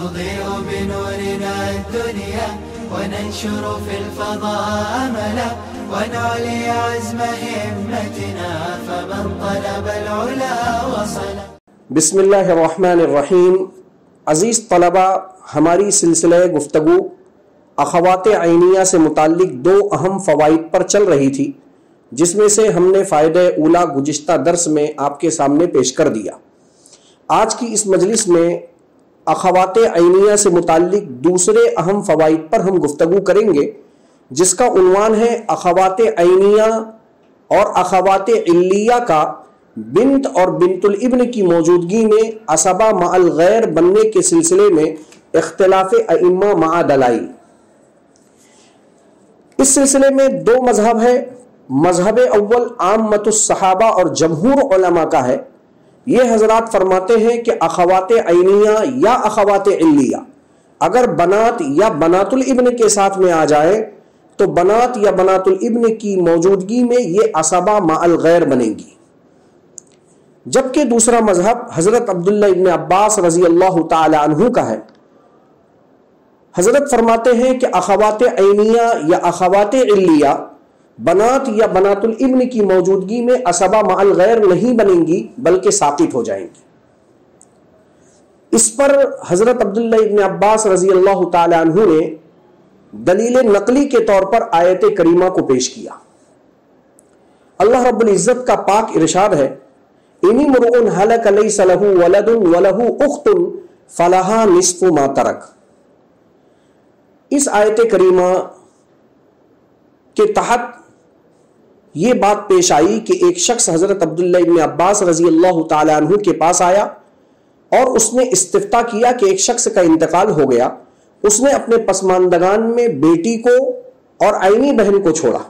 نضيء بنورنا الدنيا وننشر في الفضاء أملا ونعلي عزم همتنا فمن طلب العلا وصل. بسم اللہ الرحمن الرحیم. عزیز طلبہ، ہماری سلسلہ گفتگو اخوات عینیہ سے متعلق دو اہم فوائد پر چل رہی تھی، جس میں سے ہم نے فائدہ اولا گزشتہ درس میں آپ کے سامنے پیش کر دیا. آج کی اس مجلس میں اخوات عینیہ سے متعلق دوسرے اہم فوائد پر ہم گفتگو کریں گے، جس کا عنوان ہے اخوات عینیہ اور اخوات علیہ کا بنت اور بنت الابن کی موجودگی میں عصبہ مع الغیر بننے کے سلسلے میں اختلاف ائمہ مع دلائل. اس سلسلے میں دو مذہب ہے. مذہب اول عامۃ الصحابہ اور جمہور علماء کا ہے. یہ حضرات فرماتے ہیں کہ اخوات عینیہ یا اخوات علیہ اگر بنات یا بنات الابن کے ساتھ میں آ جائے تو بنات یا بنات الابن کی موجودگی میں یہ عصبہ مع الغیر بنے گی. جبکہ دوسرا مذہب حضرت عبداللہ ابن عباس رضی اللہ تعالی عنہ کا ہے. حضرت فرماتے ہیں کہ اخوات عینیہ یا اخوات علیہ بنات یا بنات الابن کی موجودگی میں عصبہ مع الغیر نہیں بنیں گی بلکہ ساقط ہو جائیں گی. اس پر حضرت عبداللہ ابن عباس رضی اللہ تعالی عنہ نے دلیل نقلی کے طور پر آیت کریمہ کو پیش کیا. اللہ رب العزت کا پاک ارشاد ہے، ان امرؤ هلك ليس له ولد وله اخت فلها نصف ما ترك. اس آیت کریمہ کے تحت یہ بات پیش آئی کہ ایک شخص حضرت عبداللہ ابن عباس رضی اللہ تعالی عنہ کے پاس آیا اور اس نے استفتاء کیا کہ ایک شخص کا انتقال ہو گیا، اس نے اپنے پسماندگان میں بیٹی کو اور عینی بہن کو چھوڑا.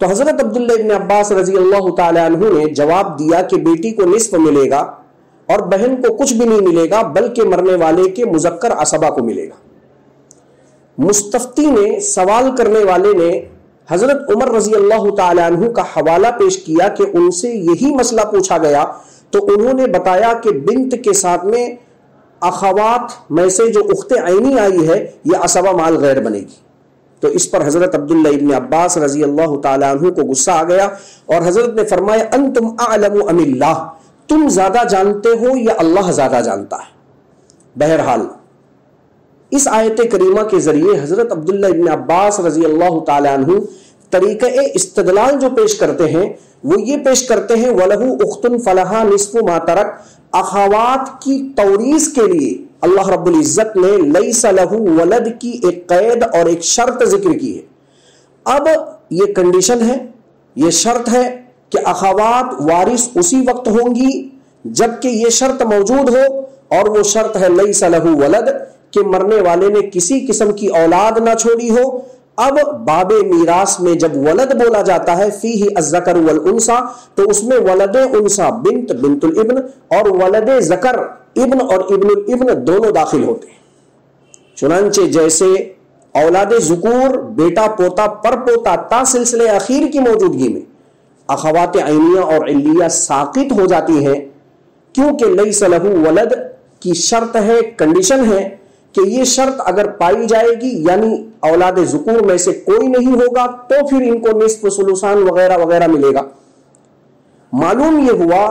تو حضرت عبداللہ ابن عباس رضی اللہ تعالی عنہ نے جواب دیا کہ بیٹی کو نصف ملے گا اور بہن کو کچھ بھی نہیں ملے گا بلکہ مرنے والے کے مذکر عصبہ کو ملے گا. مستفتی نے، سوال کرنے والے نے حضرت عمر رضی اللہ تعالی عنہ کا حوالہ پیش کیا کہ ان سے یہی مسئلہ پوچھا گیا تو انہوں نے بتایا کہ بنت کے ساتھ میں اخوات میں سے جو اخت عینی آئی ہے یہ عصبہ مع الغیر بنے گی. تو اس پر حضرت عبداللہ ابن عباس رضی اللہ تعالی عنہ کو غصہ آ گیا اور حضرت نے فرمایا، انتم اعلم ام اللہ، تم زیادہ جانتے ہو یا اللہ زیادہ جانتا ہے. بہرحال اس آیت کریمہ کے ذریعے حضرت عبداللہ ابن عباس رضی اللہ تعالی عنہ طریقہ استدلال جو پیش کرتے ہیں وہ یہ پیش کرتے ہیں وَلَهُ أُخْتٌ فَلَهَا نِصْفُ مَا تَرَكَ. اخوات کی توریث کے لیے اللہ رب العزت نے لَيْسَ لَهُ وَلَدْ کی ایک قید اور ایک شرط ذکر کی ہے. اب یہ کنڈیشن ہے، یہ شرط ہے کہ اخوات وارث اسی وقت ہوں گی جبکہ یہ شرط موجود ہو، اور وہ شرط ہے لَيْسَ لَهُ وَلَدْ کہ مرنے والے نے کسی قسم کی اولاد نہ چھوڑی ہو. اب باب میراث میں جب ولد بولا جاتا ہے فیہ الذکر والانثی تو اس میں ولد انثی بنت بنت الابن اور ولد ذکر ابن اور ابن الابن دونوں داخل ہوتے ہیں. چنانچہ جیسے اولاد ذکور بیٹا پوتا پر پوتا تا سلسلے اخیر کی موجودگی میں اخوات عینیہ اور علیہ ساقط ہو جاتی ہیں کیونکہ لیس لہ ولد کی شرط ہے، کنڈیشن ہے کہ یہ شرط اگر پائی جائے گی یعنی اولاد ذکور میں سے کوئی نہیں ہوگا تو پھر ان کو نصف ثلثان وغیرہ وغیرہ ملے گا. معلوم یہ ہوا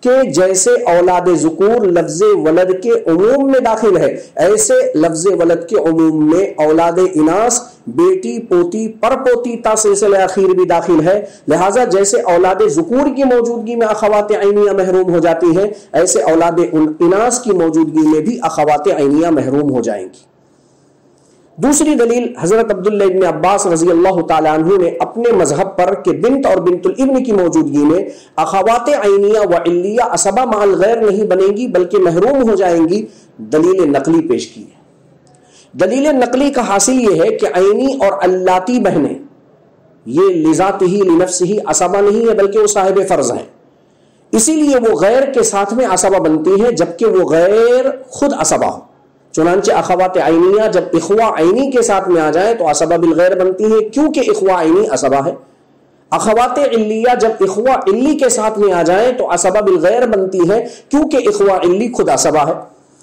کہ جیسے اولاد ذکور لفظ ولد کے عموم میں داخل ہے، ایسے لفظ ولد کے عموم میں اولاد اناث بیٹی پوتی پر پوتی تا سلسلہ اخیر بھی داخل ہے. لہٰذا جیسے اولاد ذکور کی موجودگی میں اخوات عینیہ محروم ہو جاتی ہیں، ایسے اولاد اناث کی موجودگی میں بھی اخوات عینیہ محروم ہو جائیں گی. دوسری دلیل حضرت عبداللہ ابن عباس رضی اللہ تعالی عنہ نے اپنے مذہب پر کہ بنت اور بنت الابن کی موجودگی میں اخوات عینیہ و علیہ عصبہ مع الغیر نہیں بنیں گی بلکہ محروم ہو جائیں گی، دلیل نقلی پیش کی ہے. دلیل نقلی کا حاصل یہ ہے کہ عینی اور اللاتی بہنیں یہ لذاتہ لنفسہ عصبہ نہیں ہے بلکہ وہ صاحب فرض ہیں، اسی لیے وہ غیر کے ساتھ میں عصبہ بنتی ہیں جبکہ وہ غیر خود عصبہ ہو. چنانچہ اخوات عینیہ جب اخوہ عینی کے ساتھ میں آ جائیں تو عصبہ بالغیر بنتی ہیں کیونکہ اخوہ عینی عصبہ ہے. اخوات علیہ جب اخوہ علی کے ساتھ میں آ جائیں تو عصبہ بالغیر بنتی ہے کیونکہ اخوہ علی خود عصبہ ہے.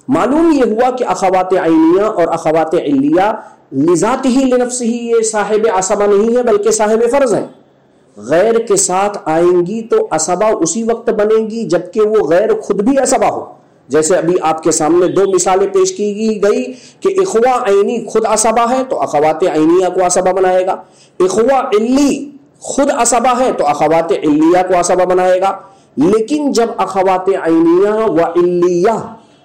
معلوم یہ ہوا کہ اخوات عینیہ اور اخوات علیہ لذات ہی لنفس ہی یہ صاحب عصبہ نہیں ہے بلکہ صاحب فرض ہیں. غیر کے ساتھ آئیں گی تو عصبہ اسی وقت بنے گی جبکہ وہ غیر خود بھی عصبہ ہو. جیسے ابھی آپ کے سامنے دو مثالیں پیش کی گئی کہ اخوہ عینی خود عصبہ ہے تو اخوات عینیہ کو عصبہ بنائے گا، اخوہ علی خود عصبہ ہے تو اخوات علیہ کو عصبہ بنائے گا. لیکن جب اخوات عینیہ و علیہ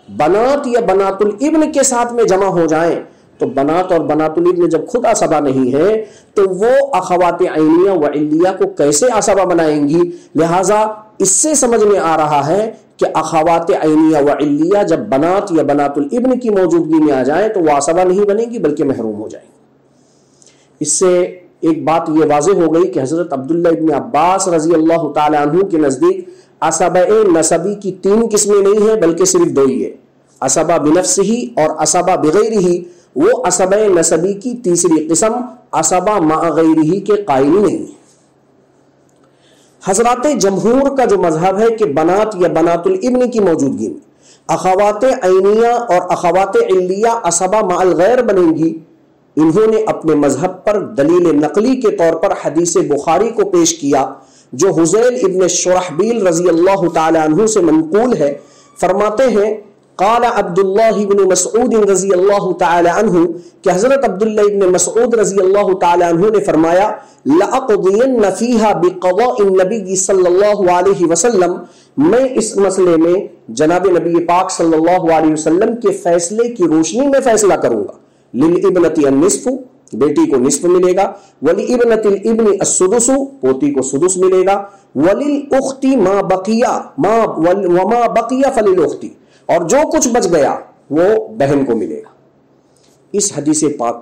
بنات یا بنات الابن کے ساتھ میں جمع ہو جائیں تو بنات اور بنات الابن جب خود عصبہ نہیں ہے تو وہ اخوات عینیہ و علیہ کو کیسے عصبہ بنائیں گی. لہٰذا اس سے سمجھ میں آ رہا ہے کہ اخوات عینیہ و علیہ جب بنات یا بنات الابن کی موجودگی میں آ جائیں تو وہ عصبہ نہیں بنیں گی بلکہ محروم ہو جائیں گی. اس سے ایک بات یہ واضح ہو گئی کہ حضرت عبداللہ ابن عباس رضی اللہ تعالی عنہ کے نزدیک عصبہ نسبی کی 3 قسمیں نہیں ہیں بلکہ صرف 2 ہی ہے، عصبہ بنفسہ اور عصبہ بغیرہ. وہ عصبہ نسبی کی تیسری قسم عصبہ مع غیرہ کے قائل نہیں ہے. حضرات جمہور کا جو مذہب ہے کہ بنات یا بنات الابن کی موجودگی میں اخوات عینیہ اور اخوات علیہ عصبہ مع الغیر بنیں گی. انہوں نے اپنے مذہب پر دلیل نقلی کے طور پر حدیث بخاری کو پیش کیا جو حذیل ابن شرحبیل رضی اللہ تعالی عنہ سے منقول ہے. فرماتے ہیں قال عبداللہ ابن مسعود رضی اللہ تعالی عنہ کہ حضرت عبداللہ ابن مسعود رضی اللہ تعالی عنہ نے فرمایا لَأَقْضِيَنَّ فِيهَا بِقَضَاءِ النَّبِيِّ صلی اللہ علیہ وسلم، میں اس مسئلے میں جناب نبی پاک صلی اللہ علیہ وسلم کے فیصلے کی روشنی میں فیصلہ کروں گا. لِلْإِبْنَةِ النِّصْفُ، بیٹی کو نصف ملے گا، وَلِإِبْنَةِ الْإِبْنِ السُّدُسُ، پوتی کو سدس ملے گا، وَلِلْأُخْتِ مَا بَقِيَ وَمَا بَقِيَ فَلِلْأُخْتِ، اور جو کچھ بچ گیا وہ بہن کو ملے گا. اس حدیث پاک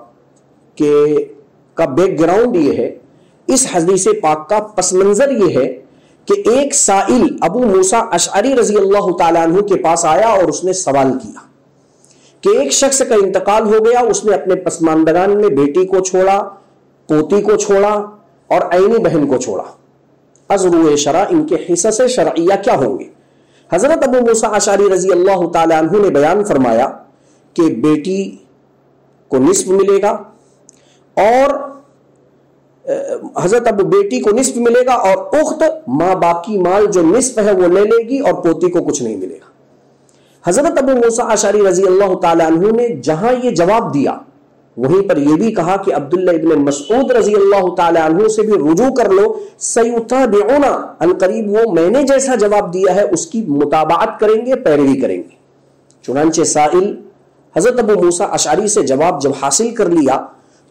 کا بیک گراؤنڈ یہ ہے، اس حدیث پاک کا پس منظر یہ ہے کہ ایک سائل ابو موسیٰ اشعری رضی اللہ تعالیٰ عنہ کے پاس آیا اور اس نے سوال کیا کہ ایک شخص کا انتقال ہو گیا، اس نے اپنے پسماندگان میں بیٹی کو چھوڑا، پوتی کو چھوڑا اور عینی بہن کو چھوڑا. از روئے شرع ان کے حصص شرعیہ کیا ہوں گے؟ حضرت ابو موسیٰ اشعری رضی اللہ تعالی عنہ نے بیان فرمایا کہ بیٹی کو نصف ملے گا اور حضرت ابو بیٹی کو نصف ملے گا اور اخت ماں باقی مال جو نصف ہے وہ لے لے گی اور پوتی کو کچھ نہیں ملے گا. حضرت ابو موسیٰ اشعری رضی اللہ تعالی عنہ نے جہاں یہ جواب دیا وہیں پر یہ بھی کہا کہ عبداللہ ابن مسعود رضی اللہ تعالی عنہ سے بھی رجوع کر لو، سیتابعون، القریب وہ میں نے جیسا جواب دیا ہے اس کی متابعت کریں گے، پیروی کریں گے. چنانچہ سائل حضرت ابو موسیٰ اشعری سے جواب جب حاصل کر لیا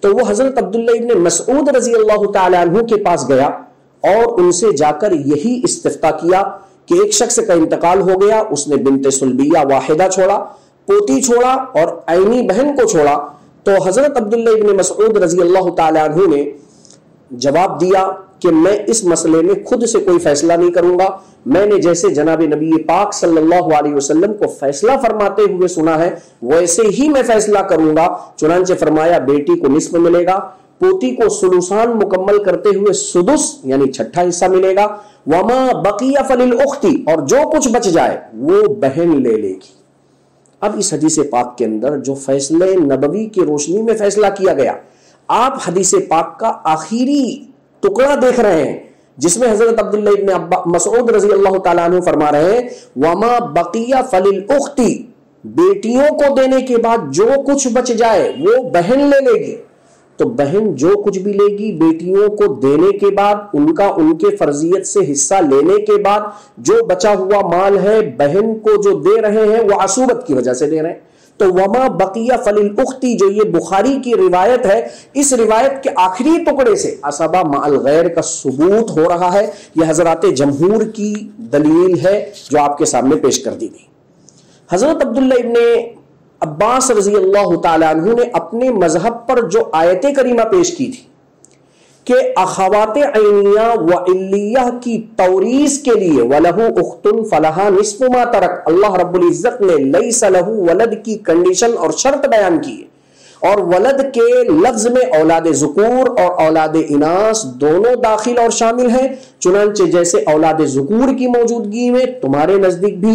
تو وہ حضرت عبداللہ ابن مسعود رضی اللہ تعالی عنہ کے پاس گیا اور ان سے جا کر یہی استفتاء کیا کہ ایک شخص کا انتقال ہو گیا، اس نے بنت سلبیہ واحدہ چھوڑا، پوتی چھوڑا اور عینی بہن کو چھوڑا. تو حضرت عبداللہ ابن مسعود رضی اللہ تعالی عنہ نے جواب دیا کہ میں اس مسئلے میں خود سے کوئی فیصلہ نہیں کروں گا، میں نے جیسے جناب نبی پاک صلی اللہ علیہ وسلم کو فیصلہ فرماتے ہوئے سنا ہے ویسے ہی میں فیصلہ کروں گا. چنانچہ فرمایا بیٹی کو نصف ملے گا، پوتی کو سلوسان مکمل کرتے ہوئے سدس یعنی چھٹا حصہ ملے گا، وما بقی فللأخت، اور جو کچھ بچ جائے وہ بہن لے لے گی. اب اس حدیث پاک کے اندر جو فیصلے نبوی کی روشنی میں فیصلہ کیا گیا، آپ حدیث پاک کا آخری ٹکڑا دیکھ رہے ہیں جس میں حضرت عبداللہ ابن مسعود رضی اللہ تعالیٰ عنہ فرما رہے ہیں وما بقی فللأخت، بیٹیوں کو دینے کے بعد جو کچھ بچ جائے وہ بہن لے لے گی. تو بہن جو کچھ بھی لے گی بیٹیوں کو دینے کے بعد ان کے فرضیت سے حصہ لینے کے بعد جو بچا ہوا مال ہے بہن کو جو دے رہے ہیں وہ عصوبت کی وجہ سے دے رہے ہیں. تو وما بقیہ فللأخت جو یہ بخاری کی روایت ہے، اس روایت کے آخری ٹکڑے سے عصبہ مع الغیر کا ثبوت ہو رہا ہے. یہ حضرات جمہور کی دلیل ہے جو آپ کے سامنے پیش کر دی گئی. حضرت عبداللہ ابن عباس رضی اللہ تعالی عنہ نے اپنے مذہب پر جو آیت کریمہ پیش کی تھی کہ اخوات عینیہ و علیہ کی توریث کے لیے وَلَهُ أُخْتٌ فَلَهَا نِصْفُ مَا تَرَكَ، اللہ رب العزت نے لَيْسَ لَهُ ولد کی کنڈیشن اور شرط بیان کی ہے، اور ولد کے لفظ میں اولاد ذکور اور اولاد اناث دونوں داخل اور شامل ہیں. چنانچہ جیسے اولاد ذکور کی موجودگی میں تمہارے نزدیک بھی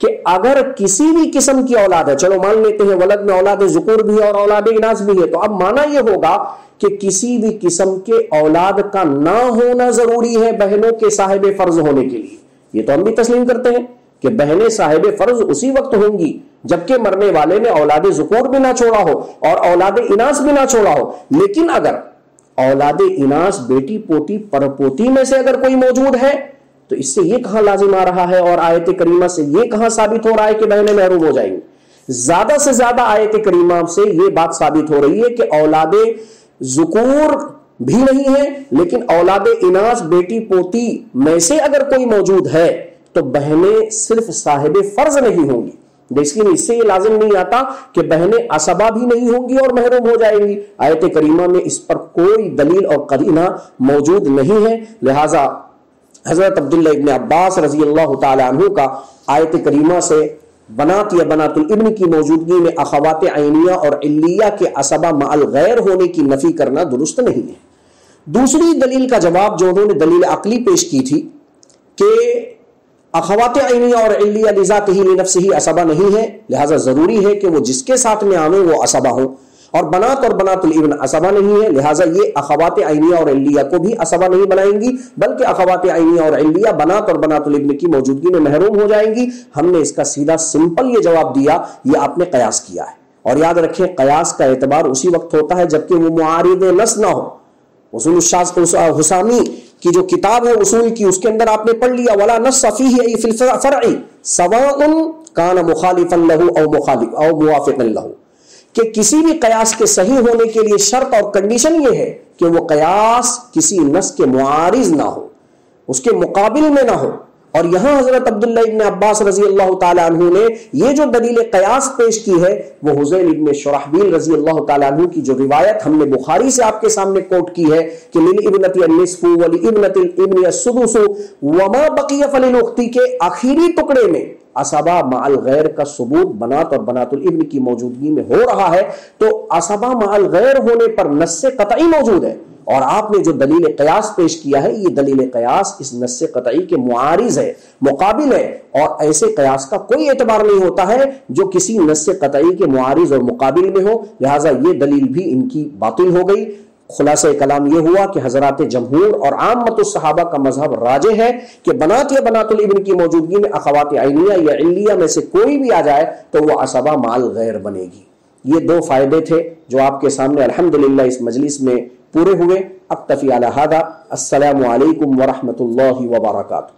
کہ اگر کسی بھی قسم کی اولاد ہے، چلو مان لیتے ہیں ولد میں اولاد ذکور بھی ہے اور اولاد اناث بھی ہے، تو اب مانا یہ ہوگا کہ کسی بھی قسم کے اولاد کا نہ ہونا ضروری ہے بہنوں کے صاحب فرض ہونے کے لیے. یہ تو ہم بھی تسلیم کرتے ہیں کہ بہنیں صاحب فرض اسی وقت ہوں گی جبکہ مرنے والے نے اولاد ذکور بھی نہ چھوڑا ہو اور اولاد اناث بھی نہ چھوڑا ہو. لیکن اگر اولاد اناث بیٹی پوتی پرپوتی میں سے اگر کوئی موجود ہے تو اس سے یہ کہاں لازم آ رہا ہے اور آیت کریمہ سے یہ کہاں ثابت ہو رہا ہے کہ بہنیں محروم ہو جائیں گی؟ زیادہ سے زیادہ آیت کریمہ سے یہ بات ثابت ہو رہی ہے کہ اولاد ذکور بھی نہیں ہے لیکن اولاد اناث بیٹی پوتی میں سے اگر کوئی موجود ہے تو بہنیں صرف صاحب فرض نہیں ہوں گی. لیکن اس سے یہ لازم نہیں آتا کہ بہنیں عصبہ بھی نہیں ہوں گی اور محروم ہو جائیں گی. آیت کریمہ میں اس پر کوئی دلیل اور قرینہ موجود نہیں ہے. لہذا حضرت عبداللہ ابن عباس رضی اللہ تعالی عنہ کا آیت کریمہ سے بنات یا بنات الابن کی موجودگی میں اخوات عینیہ اور علیہ کے عصبہ مع الغیر ہونے کی نفی کرنا درست نہیں ہے. دوسری دلیل کا جواب جو انہوں نے دلیل عقلی پیش کی تھی کہ اخوات عینیہ اور علیہ لذاتہ لنفسہ عصبہ نہیں ہے، لہذا ضروری ہے کہ وہ جس کے ساتھ میں آویں وہ عصبہ ہوں، اور بنات الابن عصبہ نہیں ہے، لہٰذا یہ اخوات عینیہ اور علیہ کو بھی عصبہ نہیں بنائیں گی بلکہ اخوات عینیہ اور علیہ بنات اور بنات الابن کی موجودگی میں محروم ہو جائیں گی. ہم نے اس کا سیدھا سمپل یہ جواب دیا، یہ آپ نے قیاس کیا ہے. اور یاد رکھیں قیاس کا اعتبار اسی وقت ہوتا ہے جبکہ وہ معارض نص نہ ہو. اصول حسامی کی جو کتاب ہے اصول کی، اس کے اندر آپ نے پڑھ لیا ولا نص فیہ ای فی الفرع سواء کان مخالفا له او موافقا له، کہ کسی بھی قیاس کے صحیح ہونے کے لیے شرط اور کنڈیشن یہ ہے کہ وہ قیاس کسی نص کے معارض نہ ہو، اس کے مقابل میں نہ ہو. اور یہاں حضرت عبداللہ ابن عباس رضی اللہ تعالی عنہ نے یہ جو دلیل قیاس پیش کی ہے وہ حذیل ابن شرحبیل رضی اللہ تعالی عنہ کی جو روایت ہم نے بخاری سے آپ کے سامنے کوٹ کی ہے کہ للابنۃ النصف ولابنۃ الابن السدس وما بقی فللاخت کے آخری ٹکڑے میں عصبہ مع الغیر کا ثبوت بنات اور بنات الابن کی موجودگی میں ہو رہا ہے. تو عصبہ مع الغیر ہونے پر نص قطعی موجود ہے، اور آپ نے جو دلیل قیاس پیش کیا ہے یہ دلیل قیاس اس نص قطعی کے معارض ہے، مقابل ہے، اور ایسے قیاس کا کوئی اعتبار نہیں ہوتا ہے جو کسی نص قطعی کے معارض اور مقابل میں ہو. لہٰذا یہ دلیل بھی ان کی باطل ہو گئی. خلاصہ کلام یہ ہوا کہ حضرات جمہور اور عامت الصحابہ کا مذہب راجح ہے کہ بنات یا بنات الابن کی موجودگی میں اخوات عینیہ یا علیہ میں سے کوئی بھی آ جائے تو وہ عصبہ مع الغیر بنے گی. یہ دو فائدے تھے جو آپ کے سامنے الحمدللہ اس مجلس میں پورے ہوئے. اکتفی علی ھذا. السلام علیکم ورحمۃ اللہ وبرکاتہ.